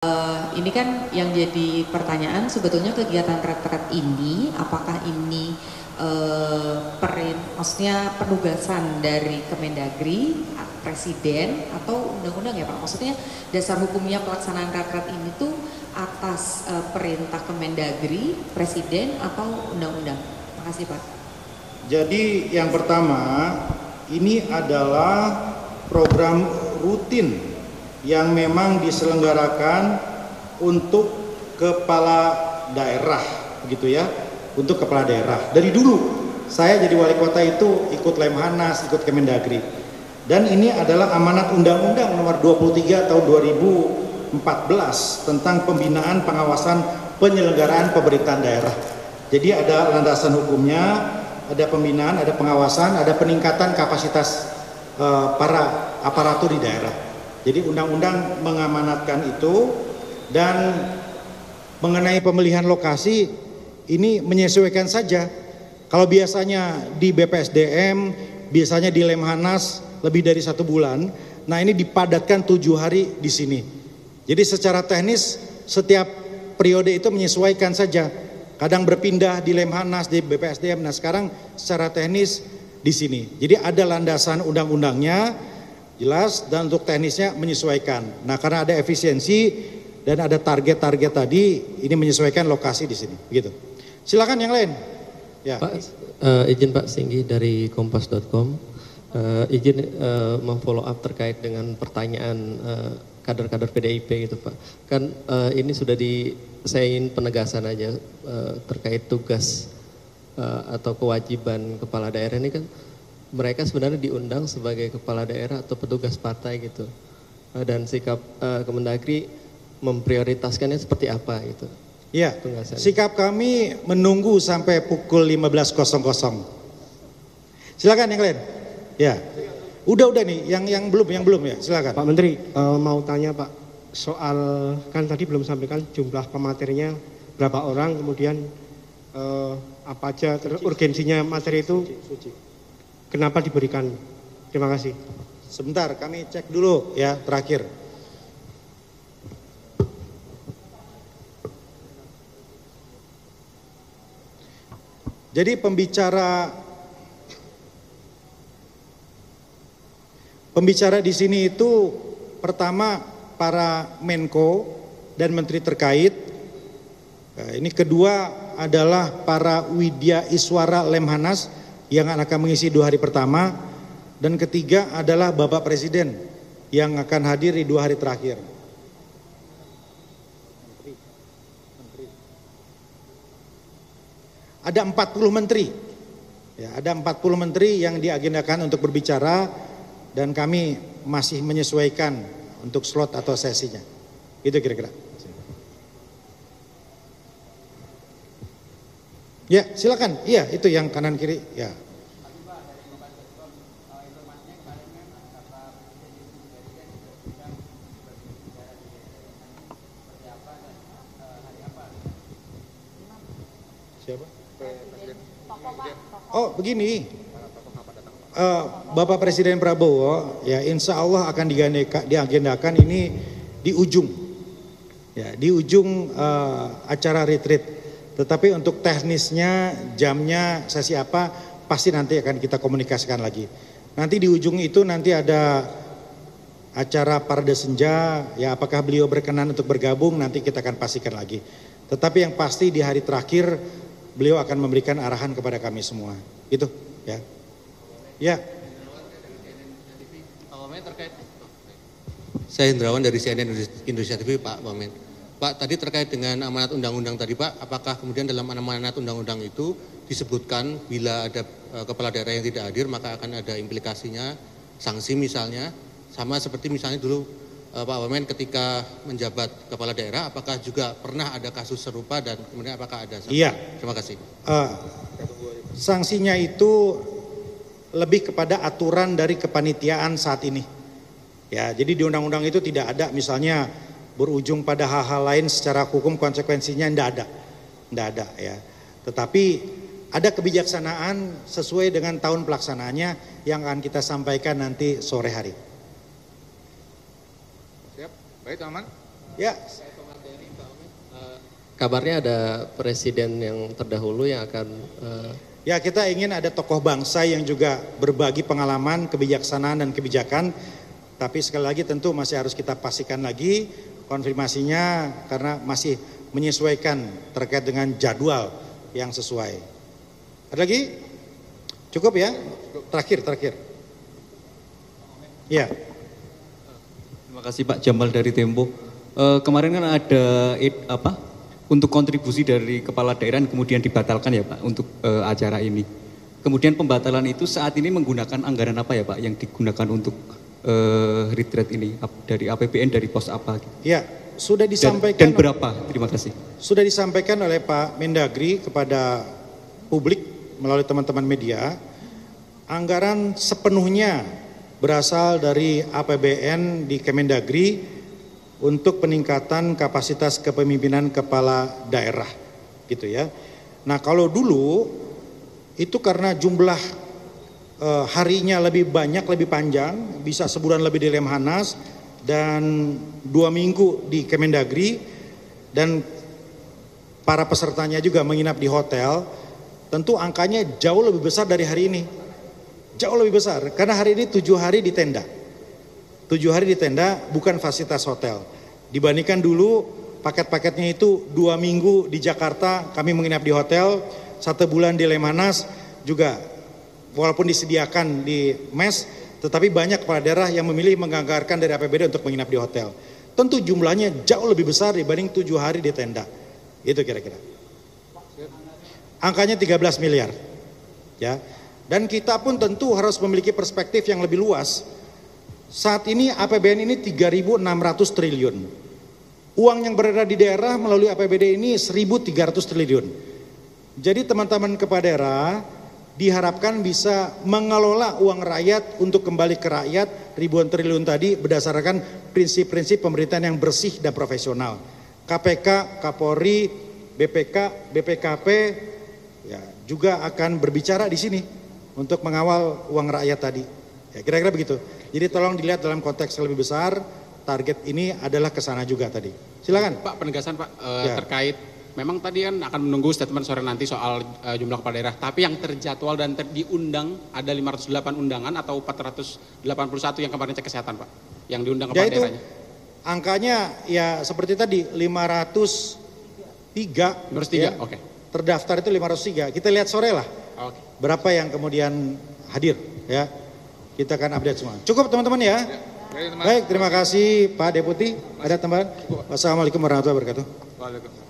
Ini kan yang jadi pertanyaan sebetulnya kegiatan retret ini apakah ini maksudnya penugasan dari Kemendagri, Presiden atau undang-undang ya Pak? Maksudnya dasar hukumnya pelaksanaan retret ini tuh atas perintah Kemendagri, Presiden atau undang-undang? Makasih Pak. Jadi yang pertama ini adalah program rutin yang memang diselenggarakan untuk kepala daerah, begitu ya, untuk kepala daerah. Dari dulu saya jadi wali kota itu ikut Lemhanas, ikut Kemendagri, dan ini adalah amanat Undang-Undang Nomor 23 Tahun 2014 tentang pembinaan pengawasan penyelenggaraan pemerintahan daerah. Jadi ada landasan hukumnya, ada pembinaan, ada pengawasan, ada peningkatan kapasitas para aparatur di daerah. Jadi undang-undang mengamanatkan itu, dan mengenai pemilihan lokasi ini menyesuaikan saja. Kalau biasanya di BPSDM, biasanya di Lemhanas lebih dari 1 bulan, nah ini dipadatkan 7 hari di sini. Jadi secara teknis setiap periode itu menyesuaikan saja. Kadang berpindah di Lemhanas, di BPSDM. Nah sekarang secara teknis di sini. Jadi ada landasan undang-undangnya jelas, dan untuk teknisnya menyesuaikan. Nah karena ada efisiensi dan ada target-target tadi, ini menyesuaikan lokasi di sini. Begitu. Silakan yang lain. Ya. Pak, izin Pak Singgi dari kompas.com, izin memfollow up terkait dengan pertanyaan kader-kader PDIP gitu Pak. Kan ini sudah saya ingin penegasan aja terkait tugas atau kewajiban kepala daerah ini kan mereka sebenarnya diundang sebagai kepala daerah atau petugas partai gitu, dan sikap Kemendagri memprioritaskannya seperti apa gitu. Ya, sikap kami menunggu sampai pukul 15.00. Silakan yang lain. Ya, udah nih, yang belum ya, silakan. Pak Menteri, mau tanya Pak, soal kan tadi belum sampaikan jumlah pematerinya berapa orang, kemudian apa aja urgensinya materi itu. Kenapa diberikan? Terima kasih. Sebentar, kami cek dulu ya terakhir. Jadi pembicara di sini itu pertama para Menko dan Menteri terkait. Ini kedua adalah para Widya Iswara Lemhanas yang akan mengisi 2 hari pertama, dan ketiga adalah Bapak Presiden yang akan hadir di 2 hari terakhir. Ada 40 menteri, ya, ada 40 menteri yang diagendakan untuk berbicara, dan kami masih menyesuaikan untuk slot atau sesinya. Itu kira-kira. Ya, silakan. Iya, itu yang kanan kiri. Ya. Siapa? Oh, begini. Bapak Presiden Prabowo, ya insya Allah akan diagendakan ini di ujung. Ya, di ujung acara retreat. Tetapi untuk teknisnya, jamnya, sesi apa, pasti nanti akan kita komunikasikan lagi. Nanti di ujung itu nanti ada acara Parade Senja, ya apakah beliau berkenan untuk bergabung, nanti kita akan pastikan lagi. Tetapi yang pasti di hari terakhir, beliau akan memberikan arahan kepada kami semua. Gitu, ya. Ya. Saya Hendrawan dari CNN Indonesia TV, Pak Wamen. Pak, tadi terkait dengan amanat undang-undang tadi Pak, apakah kemudian dalam amanat undang-undang itu disebutkan bila ada kepala daerah yang tidak hadir maka akan ada implikasinya, sanksi misalnya, sama seperti misalnya dulu Pak Wamen ketika menjabat kepala daerah, apakah juga pernah ada kasus serupa dan kemudian apakah ada sanksi? Iya. Terima kasih. Sanksinya itu lebih kepada aturan dari kepanitiaan saat ini. Ya, jadi di undang-undang itu tidak ada misalnya berujung pada hal-hal lain secara hukum konsekuensinya, tidak ada ya. Tetapi ada kebijaksanaan sesuai dengan tahun pelaksanaannya yang akan kita sampaikan nanti sore hari. Siap, baik aman. Ya, kabarnya ada presiden yang terdahulu yang akan Ya, kita ingin ada tokoh bangsa yang juga berbagi pengalaman, kebijaksanaan dan kebijakan. Tapi sekali lagi tentu masih harus kita pastikan lagi konfirmasinya karena masih menyesuaikan terkait dengan jadwal yang sesuai. Ada lagi? Cukup ya? Terakhir. Ya. Terima kasih Pak Jamal dari Tempo. Kemarin kan ada untuk kontribusi dari kepala daerah yang kemudian dibatalkan ya Pak untuk acara ini. Kemudian pembatalan itu saat ini menggunakan anggaran apa ya Pak yang digunakan untuk retreat ini dari APBN, dari pos apa? Gitu. Ya, sudah disampaikan. Dan berapa? Terima kasih. Sudah disampaikan oleh Pak Mendagri kepada publik melalui teman-teman media. Anggaran sepenuhnya berasal dari APBN di Kemendagri untuk peningkatan kapasitas kepemimpinan kepala daerah gitu ya. Nah, kalau dulu itu karena jumlah harinya lebih banyak, lebih panjang, bisa sebulan lebih di Lemhanas dan 2 minggu di Kemendagri dan para pesertanya juga menginap di hotel, tentu angkanya jauh lebih besar dari hari ini. Jauh lebih besar karena hari ini 7 hari di tenda. 7 hari di tenda bukan fasilitas hotel. Dibandingkan dulu paket-paketnya itu 2 minggu di Jakarta kami menginap di hotel, 1 bulan di Lemhanas juga walaupun disediakan di mes, tetapi banyak kepala daerah yang memilih menganggarkan dari APBD untuk menginap di hotel. Tentu jumlahnya jauh lebih besar dibanding 7 hari di tenda. Itu kira-kira. Angkanya 13 miliar. Ya. Dan kita pun tentu harus memiliki perspektif yang lebih luas. Saat ini APBN ini 3.600 triliun. Uang yang berada di daerah melalui APBD ini 1.300 triliun. Jadi teman-teman kepala daerah diharapkan bisa mengelola uang rakyat untuk kembali ke rakyat ribuan triliun tadi berdasarkan prinsip-prinsip pemerintahan yang bersih dan profesional. KPK, Kapolri, BPK, BPKP ya, juga akan berbicara di sini untuk mengawal uang rakyat tadi. Ya, kira-kira begitu. Jadi tolong dilihat dalam konteks yang lebih besar, target ini adalah ke sana juga tadi. Silakan. Pak, penegasan Pak terkait memang tadi kan akan menunggu statement sore nanti soal jumlah kepala daerah, tapi yang terjadwal dan diundang ada 508 undangan atau 481 yang kemarin cek kesehatan Pak, yang diundang kepala daerahnya. Angkanya ya seperti tadi 503. 503, ya, oke. Terdaftar itu 503. Kita lihat sore lah. Oke. Berapa yang kemudian hadir ya. Kita akan update semua. Cukup teman-teman ya. Baik, terima kasih Pak Deputi. Ada tambahan? Wassalamualaikum warahmatullahi wabarakatuh. Waalaikumsalam.